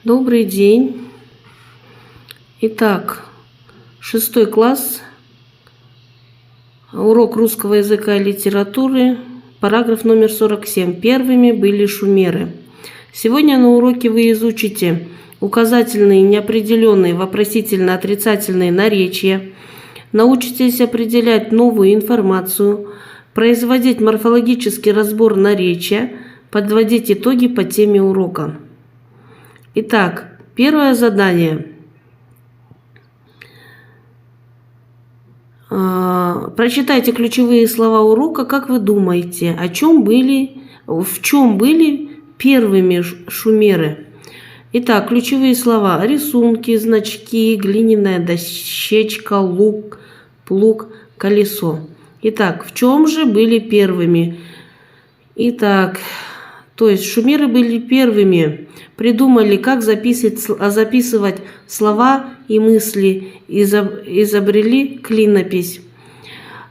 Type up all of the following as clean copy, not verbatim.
Добрый день. Итак, 6 класс, урок русского языка и литературы, параграф номер 47. Первыми были шумеры. Сегодня на уроке вы изучите указательные, неопределенные, вопросительно-отрицательные наречия, научитесь определять новую информацию, производить морфологический разбор наречия, подводить итоги по теме урока. Итак, первое задание. Прочитайте ключевые слова урока. Как вы думаете, в чем были первыми шумеры? Итак, ключевые слова: рисунки, значки, глиняная дощечка, лук, плуг, колесо. Итак, в чем же были первыми? Итак, то есть шумеры были первыми, придумали, как записывать слова и мысли, изобрели клинопись,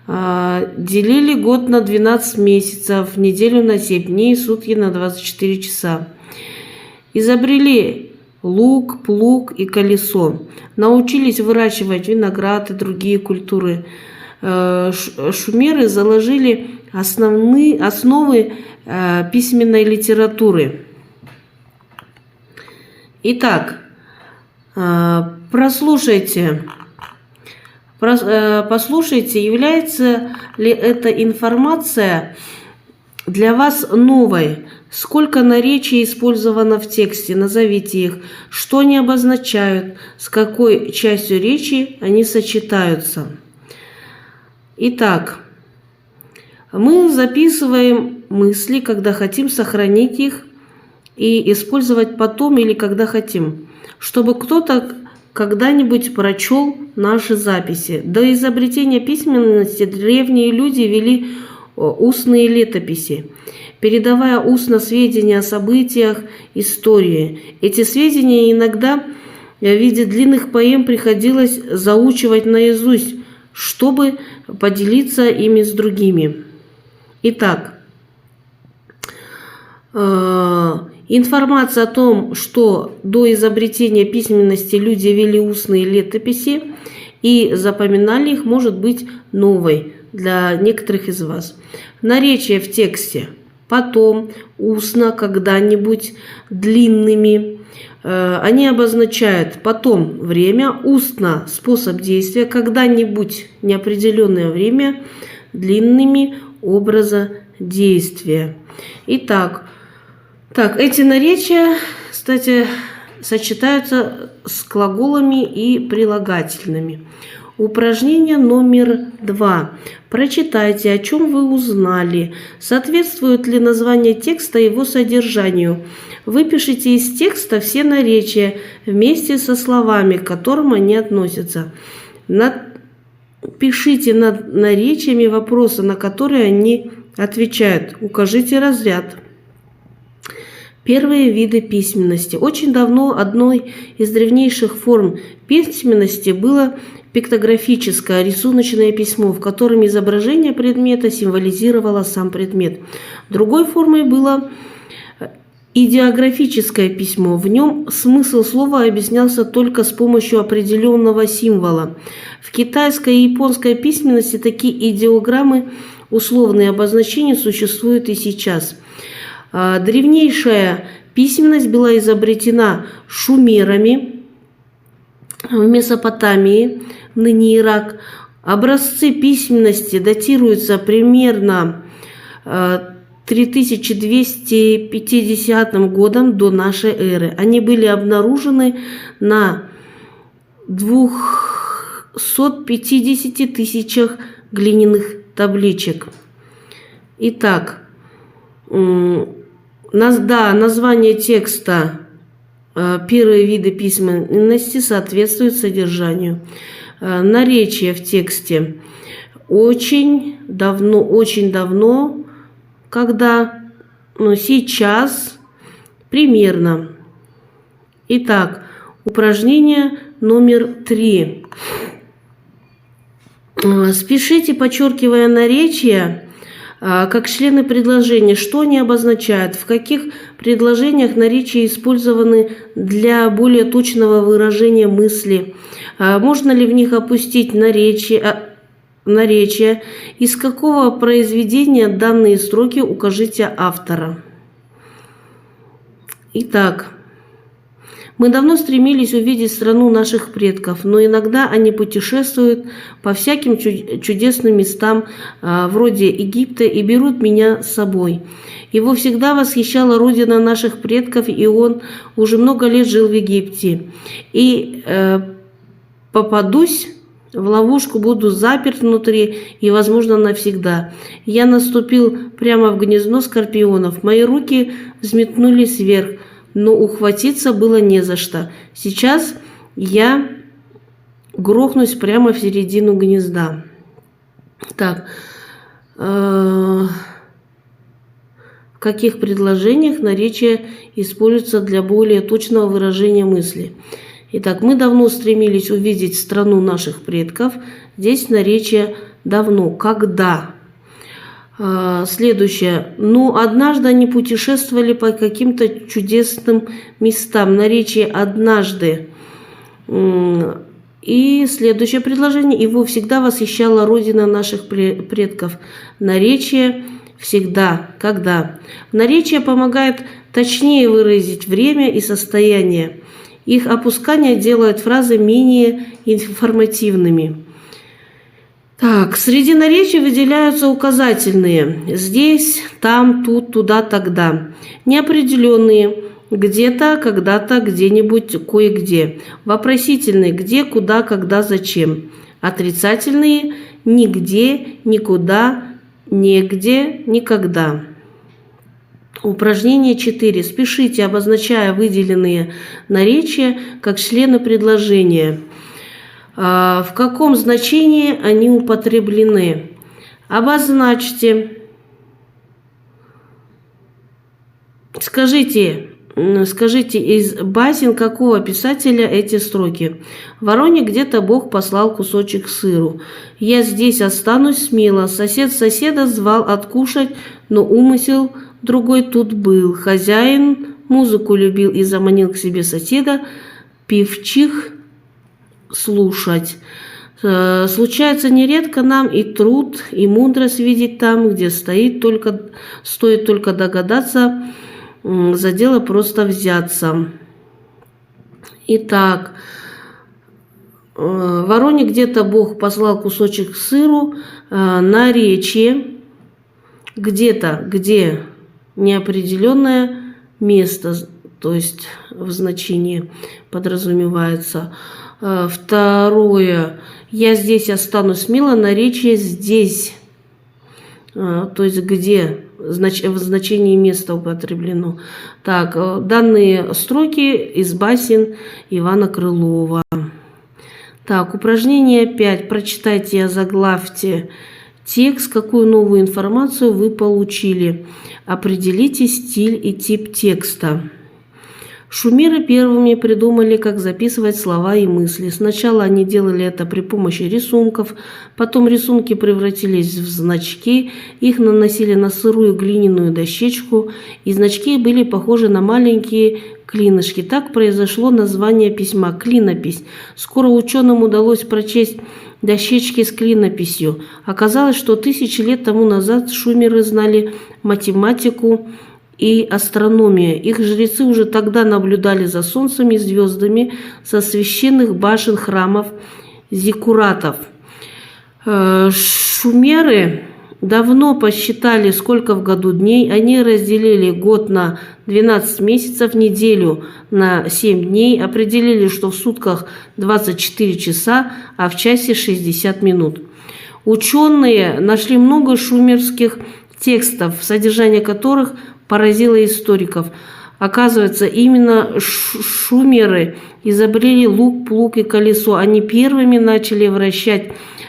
делили год на 12 месяцев, неделю на 7 дней, сутки на 24 часа. Изобрели лук, плуг и колесо. Научились выращивать виноград и другие культуры. Шумеры заложили основы письменной литературы. Итак, послушайте, является ли эта информация для вас новой? Сколько наречий использовано в тексте? Назовите их. Что они обозначают? С какой частью речи они сочетаются? Итак, мы записываем мысли, когда хотим сохранить их и использовать потом или когда хотим, чтобы кто-то когда-нибудь прочел наши записи. До изобретения письменности древние люди вели устные летописи, передавая устно сведения о событиях истории. Эти сведения иногда в виде длинных поэм приходилось заучивать наизусть, чтобы поделиться ими с другими. Итак, информация о том, что до изобретения письменности люди вели устные летописи и запоминали их, может быть новой для некоторых из вас. Наречия в тексте: потом, устно, когда-нибудь, длинными. Они обозначают потом время, устно способ действия, когда-нибудь неопределенное время, длинными образа действия. Итак, эти наречия, кстати, сочетаются с глаголами и прилагательными. Упражнение номер 2. Прочитайте, о чем вы узнали. Соответствует ли название текста его содержанию? Выпишите из текста все наречия вместе со словами, к которым они относятся. Пишите над наречиями вопросы, на которые они отвечают. Укажите разряд. Первые виды письменности. Очень давно одной из древнейших форм письменности было пиктографическое рисуночное письмо, в котором изображение предмета символизировало сам предмет. Другой формой было идеографическое письмо. В нем смысл слова объяснялся только с помощью определенного символа. В китайской и японской письменности такие идеограммы, условные обозначения, существуют и сейчас. Древнейшая письменность была изобретена шумерами в Месопотамии, ныне Ирак. Образцы письменности датируются примерно 3250 годом до нашей эры. Они были обнаружены на 250 тысячах глиняных табличек. Итак, название текста «Первые виды письменности» соответствует содержанию. Наречие в тексте: очень давно, когда, сейчас, примерно. Итак, упражнение номер 3. Спешите, подчеркивая наречия, как члены предложения, что они обозначают, в каких предложениях наречия использованы для более точного выражения мысли, можно ли в них опустить наречие, из какого произведения данные строки укажите автора. Итак, мы давно стремились увидеть страну наших предков, но иногда они путешествуют по всяким чудесным местам, вроде Египта, и берут меня с собой. Его всегда восхищала родина наших предков, и он уже много лет жил в Египте. И попадусь в ловушку, буду заперт внутри и, возможно, навсегда. Я наступил прямо в гнездо скорпионов. Мои руки взметнулись вверх, но ухватиться было не за что. Сейчас я грохнусь прямо в середину гнезда. Так, в каких предложениях наречие используется для более точного выражения мысли? Итак, мы давно стремились увидеть страну наших предков. Здесь наречие давно. Когда? Следующее. Ну, однажды они путешествовали по каким-то чудесным местам. Наречие однажды. И следующее предложение. Его всегда восхищала родина наших предков. Наречие всегда. Когда? Наречие помогает точнее выразить время и состояние. Их опускание делает фразы менее информативными. Так, среди наречий выделяются указательные. Здесь, там, тут, туда, тогда. Неопределенные. Где-то, когда-то, где-нибудь, кое-где. Вопросительные. Где, куда, когда, зачем. Отрицательные. Нигде, никуда, негде, никогда. Упражнение 4. Спешите, обозначая выделенные наречия как члены предложения. В каком значении они употреблены? Обозначьте. Скажите, из басен какого писателя эти строки? В вороне где-то Бог послал кусочек сыру. Я здесь останусь смело. Сосед соседа звал откушать, но умысел другой тут был. Хозяин музыку любил и заманил к себе соседа певчих слушать. Случается нередко нам и труд, и мудрость видеть там, где стоит стоит только догадаться, за дело просто взяться. Итак, в вороне где-то Бог послал кусочек сыру, наречие где-то, где неопределенное место, то есть в значении подразумевается. Второе. Я здесь останусь смело. Наречие здесь. То есть где в значении места употреблено. Так, данные строки из басен Ивана Крылова. Так, упражнение 5. Прочитайте и озаглавьте текст, какую новую информацию вы получили. Определите стиль и тип текста. Шумеры первыми придумали, как записывать слова и мысли. Сначала они делали это при помощи рисунков, потом рисунки превратились в значки, их наносили на сырую глиняную дощечку, и значки были похожи на маленькие клинышки. Так произошло название письма – клинопись. Скоро ученым удалось прочесть дощечки с клинописью. Оказалось, что 1000 лет тому назад шумеры знали математику и астрономию. Их жрецы уже тогда наблюдали за солнцем и звездами со священных башен храмов зиккуратов. Шумеры давно посчитали, сколько в году дней. Они разделили год на 12 месяцев, неделю на 7 дней, определили, что в сутках 24 часа, а в часе 60 минут. Ученые нашли много шумерских текстов, содержание которых поразило историков. Оказывается, именно шумеры изобрели лук, плуг и колесо. Они первыми начали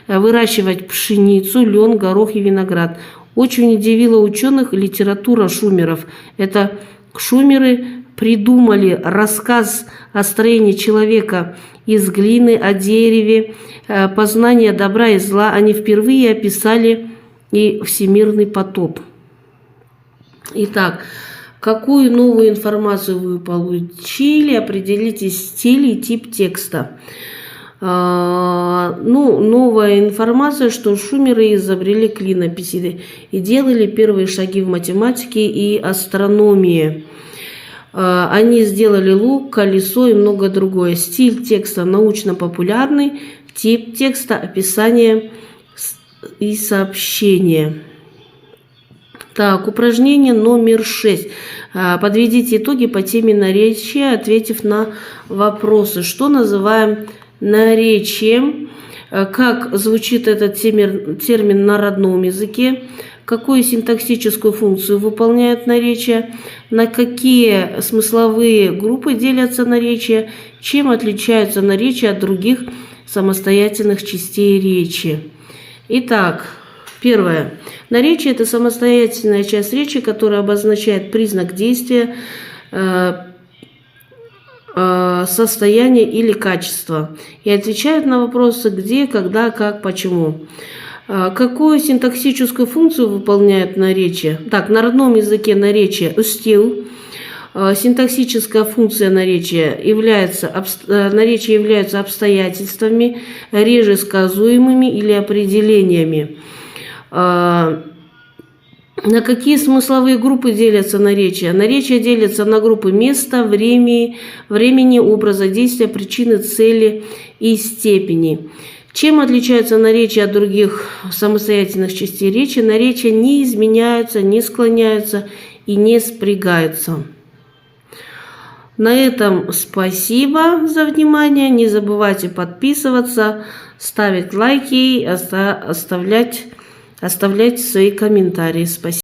выращивать пшеницу, лен, горох и виноград. Очень удивила ученых литература шумеров. Это шумеры придумали рассказ о строении человека из глины, о дереве, познание добра и зла. Они впервые описали и всемирный потоп. Итак, какую новую информацию вы получили? Определите стиль и тип текста. Новая информация, что шумеры изобрели клинописи и делали первые шаги в математике и астрономии. Они сделали лук, колесо и много другое. Стиль текста научно-популярный, тип текста описание и сообщение. Так, упражнение номер 6. Подведите итоги по теме наречия, ответив на вопросы. Что называем наречием? Как звучит этот термин на родном языке? Какую синтаксическую функцию выполняет наречие? На какие смысловые группы делятся наречия? Чем отличаются наречия от других самостоятельных частей речи? Итак, первое. Наречие – это самостоятельная часть речи, которая обозначает признак действия, состояние или качество и отвечает на вопросы где, когда, как, почему. Какую синтаксическую функцию выполняет наречие? Так, на родном языке наречие «устил». Синтаксическая функция наречия является обстоятельствами, реже сказуемыми или определениями. На какие смысловые группы делятся наречия? Наречия делятся на группы места, времени, образа действия, причины, цели и степени. Чем отличаются наречия от других самостоятельных частей речи? Наречия не изменяются, не склоняются и не спрягаются. На этом спасибо за внимание. Не забывайте подписываться, ставить лайки, оставлять свои комментарии. Спасибо.